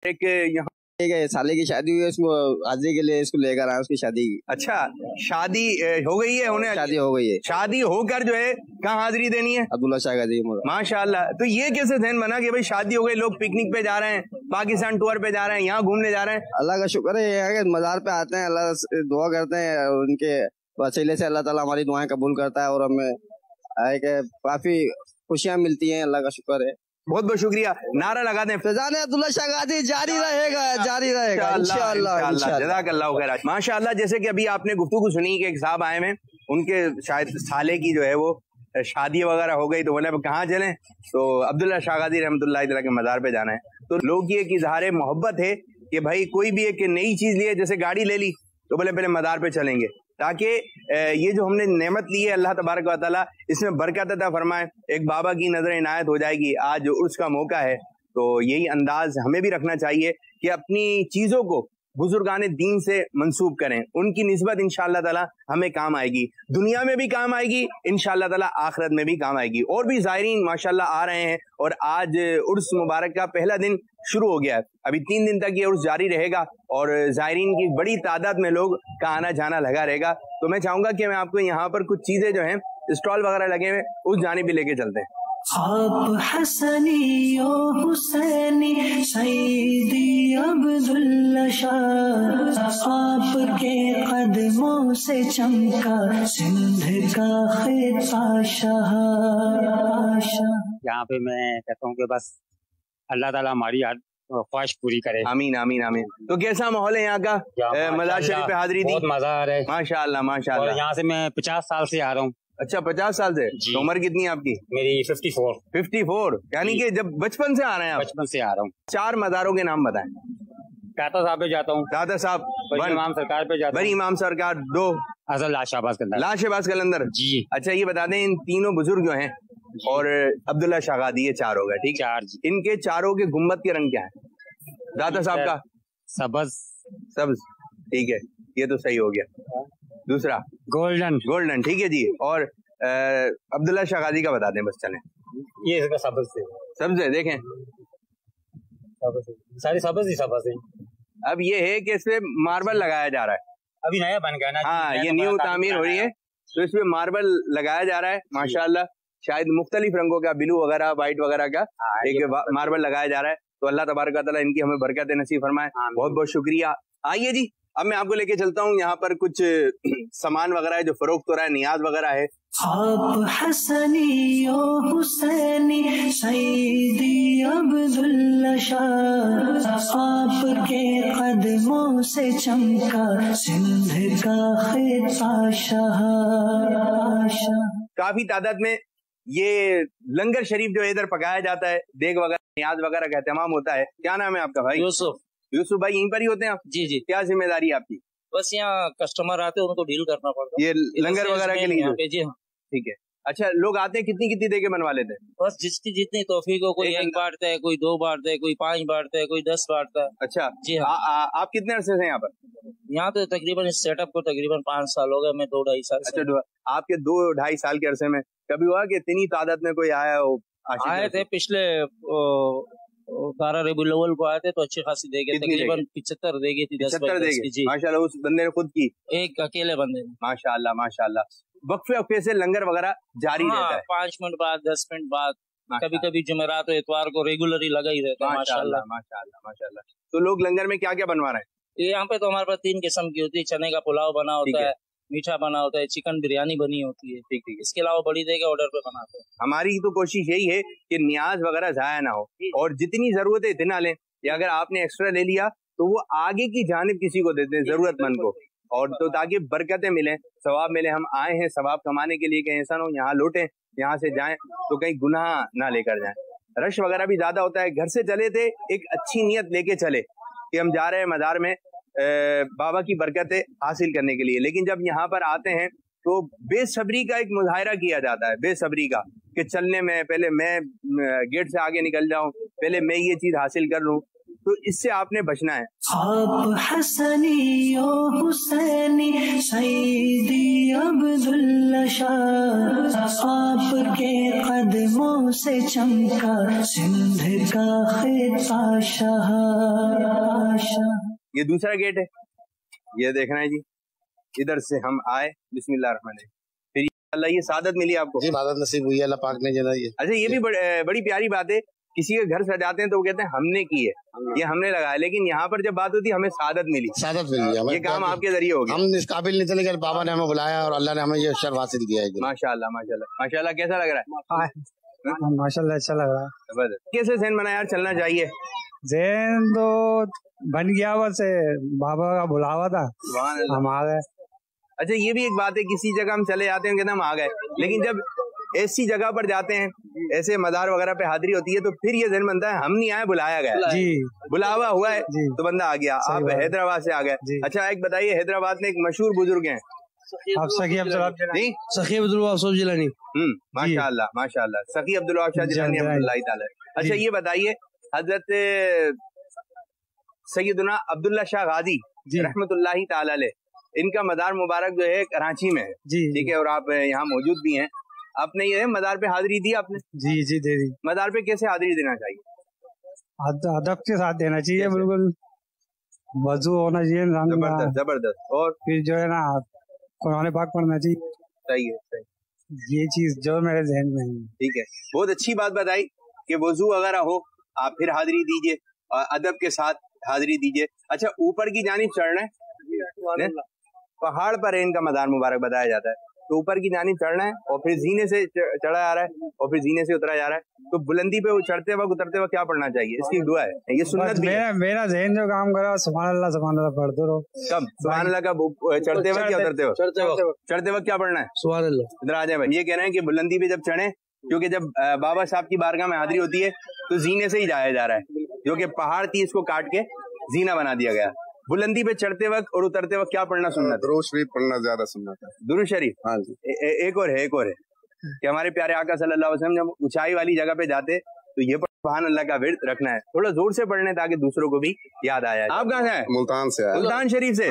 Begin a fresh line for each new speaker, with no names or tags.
एक यहाँ
साले की शादी हुई है, उसको हाजिरी के लिए इसको लेकर आए, उसकी शादी की।
अच्छा, शादी हो गई है उन्हें?
शादी हो गई है।
शादी होकर जो है कहाँ हाजिरी देनी है?
अब्दुल्ला शाह गाजी।
माशाल्लाह। तो ये कैसे ध्यान बना कि भाई शादी हो गई, लोग पिकनिक पे जा रहे हैं, पाकिस्तान टूर पे जा रहे हैं, यहाँ घूमने जा रहे हैं?
अल्लाह का शुक्र है, यहाँ के मज़ार पे आते हैं, अल्लाह से दुआ करते हैं, उनके वसीले से अल्लाह ताला हमारी दुआएं कबूल करता है और हमें काफी खुशियाँ मिलती हैं। अल्लाह का शुक्र है।
बहुत बहुत शुक्रिया। नारा लगा दें,
फैजान अब्दुल्ला शाह गाजी जारी रहेगा, जारी रहेगा इंशाअल्लाह।
जज़ाकल्लाह खैर। माशाअल्लाह, जैसे कि अभी आपने गुफ्तगू सुनी कि एक साहब आए हैं, उनके शायद साले की जो है वो शादी वगैरह हो गई, तो बोले कहाँ चलें? तो अब्दुल्ला शाह गाजी रहमतुल्लाह अलैह के मज़ार पे जाना है। तो लोग की एक इजहार मोहब्बत है कि भाई कोई भी एक नई चीज ली है, जैसे गाड़ी ले ली, तो बोले पहले मज़ार पे चलेंगे, ताकि ये जो हमने नेमत ली है अल्लाह तबारक व तआला इसमें बरकत अता फरमाए। एक बाबा की नजर इनायत हो जाएगी। आज उर्स का मौका है, तो यही अंदाज हमें भी रखना चाहिए कि अपनी चीजों को बुजुर्गाने दीन से मंसूब करें। उनकी निस्बत इंशाअल्लाह ताला हमें काम आएगी, दुनिया में भी काम आएगी, इंशाअल्लाह ताला आखिरत में भी काम आएगी। और भी ज़ायरीन माशाअल्लाह आ रहे हैं, और आज उर्स मुबारक का पहला दिन शुरू हो गया है। अभी 3 दिन तक ये उर्स जारी रहेगा और ज़ायरीन की बड़ी तादाद में लोग का आना जाना लगा रहेगा। तो मैं चाहूंगा कि मैं आपको यहाँ पर कुछ चीजें जो हैं, स्टॉल वगैरह लगे हुए, उस जानिब भी लेके चलते हैं।
आप हसनी ओ हुसैनी सईदी अब्दुल्ला शाह, आपके कदमों से चमका सिंध का खिता शाह।
यहाँ पे मैं कहता हूँ कि बस अल्लाह ताला हमारी ख्वाहिश पूरी करे।
आमीन आमीन आमीन। तो कैसा माहौल है यहाँ का? मज़ार शरीफ पे हाजिरी दी?
बहुत मजा आ रहा है
माशाअल्लाह माशाअल्लाह।
और यहाँ से मैं 50 साल से आ रहा हूँ।
अच्छा, 50 साल से? तो उम्र कितनी है आपकी?
मेरी 54।
54, यानी कि जब बचपन से आ रहे हैं आप?
बचपन से आ रहा हूँ।
4 मज़ारों के नाम बताएं।
दाता साहब पे जाता हूँ,
दाता साहब,
बड़ी इमाम सरकार पे जाता हूँ,
बड़ी इमाम सरकार 2,
असल लाशाबाज कलंदर।
लाशाबाज कलंदर
जी।
अच्छा, ये बता दें, इन तीनों बुजुर्ग जो हैं और अब्दुल्ला शाह गाजी, ये 4 हो गए, ठीक?
4 जी।
इनके चारों के गुम्बद के रंग क्या है? दाता साहब का
सबज।
सब्ज, ठीक है, ये तो सही हो गया। दूसरा
गोल्डन।
गोल्डन, ठीक है जी। और अब्दुल्ला शाह गाजी का बता दें, बस चलें।
ये इसका सबज से,
सबज है, देखें
सारी सबज ही सबज है।
अब ये है कि इसमें मार्बल लगाया जा रहा है,
अभी नया बन गया ना।
हाँ, ये न्यू तामीर हो रही है, तो इसमें मार्बल लगाया जा रहा है माशाल्लाह। शायद मुख्तलिफ रंगों का, ब्लू वगैरह, व्हाइट वगैरह का एक मार्बल लगाया जा रहा है। तो अल्लाह तबारक व तआला इनकी हमें बरकत नसीब फरमाए। बहुत बहुत शुक्रिया। आइए जी, अब मैं आपको लेके चलता हूँ, यहाँ पर कुछ सामान वगैरह है जो फरोख्त हो रहा है, नियाज वगैरह है।
आप हसनी ओ हुसैनी सईदी अब्दुल्ला शाह, आपके कदमों से चमका सिंध का खिता शाह।
काफी तादाद में ये लंगर शरीफ जो इधर पकाया जाता है, देग वगैरह, नियाज वगैरह का एहतमाम होता है। क्या नाम है आपका भाई?
यूसुफ।
यूसुफ भाई, यहीं पर ही होते हैं आप?
जी जी।
क्या जिम्मेदारी है आपकी?
बस यहाँ कस्टमर आते हैं, उनको डील करना पड़ता है,
ये लंगर वगैरह के लिए?
जी हाँ।
ठीक है। अच्छा, लोग आते हैं, कितनी कितनी देके बनवा लेते हैं?
बस जिसकी जितनी तौफीक हो, कोई 1 बांटता है, कोई 2 बांटता है, कोई 5 बांटता है, कोई 10 बांटता है।
अच्छा
जी हाँ।
आप कितने अरसे से यहाँ पर?
यहाँ तो तकरीबन इस सेटअप को तकरीबन 5 साल हो गए, मैं 2-2.5 साल।
अच्छा, आपके 2-2.5 साल के अरसे में कभी हुआ कि इतनी तादाद में कोई आया हो?
आए थे पिछले 12 रबीउल अव्वल को आए थे, तो अच्छी खासी देगी, तकरीबन 75 देगी थी।
75 देगी माशाल्लाह, उस बंदे ने खुद की?
एक अकेले बंदे ने।
माशाल्लाह माशाल्लाह। वक्फे वक्फे से लंगर वगैरह जारी रहता है?
5 मिनट बाद, 10 मिनट बाद, कभी कभी जुमेरात और इतवार को रेगुलर ही लगा ही रहता है। माशाल्लाह
माशाल्लाह माशाल्लाह। तो लोग लंगर में क्या क्या बनवा रहे हैं?
यहाँ पे तो हमारे पास 3 किस्म की होती है। चने का पुलाव बना होता है, मीठा बना होता है, चिकन बिरयानी बनी होती है।
ठीक ठीक।
इसके अलावा बड़ी देके ऑर्डर पे बनाते हैं।
हमारी तो कोशिश यही है कि नियाज वगैरह जाया ना हो, और जितनी जरूरत है इतना लें, या अगर आपने एक्स्ट्रा ले लिया तो वो आगे की जानिब किसी को देते हैं, जरूरतमंद को, और तो ताकि बरकतें मिलें, सवाब मिले। हम आए हैं सवाब कमाने के लिए, कहीं ऐसा ना हो यहाँ लौटें, यहाँ से जाएं तो कहीं गुनाह ना लेकर जाएं। रश वगैरह भी ज्यादा होता है। घर से चले थे एक अच्छी नीयत लेके चले कि हम जा रहे हैं मज़ार में बाबा की बरकतें हासिल करने के लिए, लेकिन जब यहाँ पर आते हैं तो बेसब्री का एक मुजाहिरा किया जाता है, बेसब्री का, कि चलने में पहले मैं गेट से आगे निकल जाऊं, पहले मैं ये चीज हासिल कर लूं। تو اس سے آپ نے بچنا ہے.
آپ حسنی و حسینی سیدی عبداللہ شاہ، آپ کے قدموں سے چمکا سندھ کا خطہ شاہ.
یہ دوسرا گیٹ ہے، یہ دیکھنا ہے جی. ادھر سے ہم آئے، بسم اللہ الرحمن الرحیم. پھر اللہ یہ سعادت ملی آپ کو.
جی سعادت نصیب ہوئی ہے اللہ پاک نے جناب.
اچھا یہ بھی بڑی پیاری بات ہے، کسی کے گھر سجاتے ہیں تو وہ کہتے ہیں ہم نے کی ہے، یہ ہم نے لگایا، لیکن یہاں پر جب بات ہوتی ہے ہمیں سعادت ملی.
سعادت ملی ہے،
یہ کام آپ کے ذریعے ہو گیا.
ہم اس قابل نہیں تھے لیکن بابا نے ہمیں بلایا اور اللہ نے ہمیں یہ شرف حاصل کیا ہے.
ماشاء اللہ ماشاء اللہ ماشاء اللہ. کیسا لگ رہا ہے؟
ماشاء اللہ اچھا لگ رہا ہے.
زبردست. کیسے ذہن بنا یار چلنا چاہیے؟
ذہن تو بن گیا، بس بابا کا بلاوا تھا
سبحان اللہ.
ہم آ گئے.
اچھا یہ بھی ایک بات ہے، کسی جگہ ہم چلے جاتے ہیں کہتے ہیں ہم آ گئے، لیکن جب ایسی جگہ پر جاتے ہیں، ایسے مزار وغیرہ پہ حاضری ہوتی ہے تو پھر یہ ذہن بنتا ہے ہم نہیں آئے، بلایا گیا.
جی
بلاوا ہوا ہے
جی
تو بندہ آ گیا. آپ حیدرآباد سے آ گئے.
جی.
اچھا ایک بتائیے، حیدرآباد میں ایک مشہور بزرگ ہیں
آپ سخی عبدالوہاب
جی.
سخی عبدالوہاب صاحب جیلانی.
ماشاء اللہ ماشاء اللہ. سخی عبدالوہاب شاہ جیلانی رحمۃ اللہ تعالی. اچھا یہ بتائیے، حضرت سیدنا عبداللہ شاہ غازی رحمۃ اللہ تعالی علیہ، ان کا مزار مبارک جو ہے کراچی میں ہے.
جی
ٹھیک ہے، اور آپ یہاں موجود بھی ہیں. آپ نے یہ مزار پہ حاضری دی آپ نے؟
جی جی دے دی.
مزار پہ کیسے حاضری دینا چاہیے؟
ادب کے ساتھ دینا چاہیے، بالکل وضو ہونا چاہیے انسان کا.
زبردست زبردست. اور
پھر جو ہے نا قرآن پاک پڑھنا چاہیے.
صحیح ہے صحیح.
یہ چیز جو میرے ذہن میں ہے.
ٹھیک ہے، بہت اچھی بات بتائی کہ وضو وغیرہ ہو آپ پھر حاضری دیجئے اور ادب کے ساتھ حاضری دیجئے. اچھا اوپر کی جانب چڑھنا ہے، پہاڑ پر ان کا مزار مبارک بتایا جاتا ہے، تو اوپر کی جانب چڑھنا ہے اور پھر زینے سے چڑھا جا رہا ہے اور پھر زینے سے اترا جا رہا ہے. تو بلندی پہ چڑھتے وقت اترتے وقت کیا پڑھنا چاہیے؟ اس کی دعا ہے، یہ سنت بھی ہے.
میرا ذہن جو کام کرا سبحان اللہ پڑھتے رہو.
کب سبحان اللہ کا چڑھتے وقت یا اترتے وقت؟ چڑھتے وقت کیا پڑھنا ہے؟
سبحان اللہ.
ادھر آ جائیں بھائی. یہ کہہ رہے ہیں کہ بلندی پہ جب چڑھیں، کیونکہ جب بابا صاحب کی بارگاہ میں حاضری ہوتی ہے تو زینے سے ہی جایا جا رہا ہے، جو کہ پہاڑ تھی اس کو کاٹ کے زینہ بنا دیا گیا. بلندی پہ چڑھتے وقت اور اترتے وقت کیا پڑھنا سننا؟
درود شریف پڑھنا زیادہ سنت ہے.
درود شریف.
ہاں جی.
ایک اور ہے کہ ہمارے پیارے آقا صلی اللہ علیہ وسلم جب اونچائی والی جگہ پہ جاتے تو یہ سبحان اللہ کا ورد رکھنا ہے، تھوڑا زور سے پڑھنے تاکہ دوسروں کو بھی یاد آیا. آپ کہاں سے ہیں؟
ملتان سے.
ملتان شریف سے.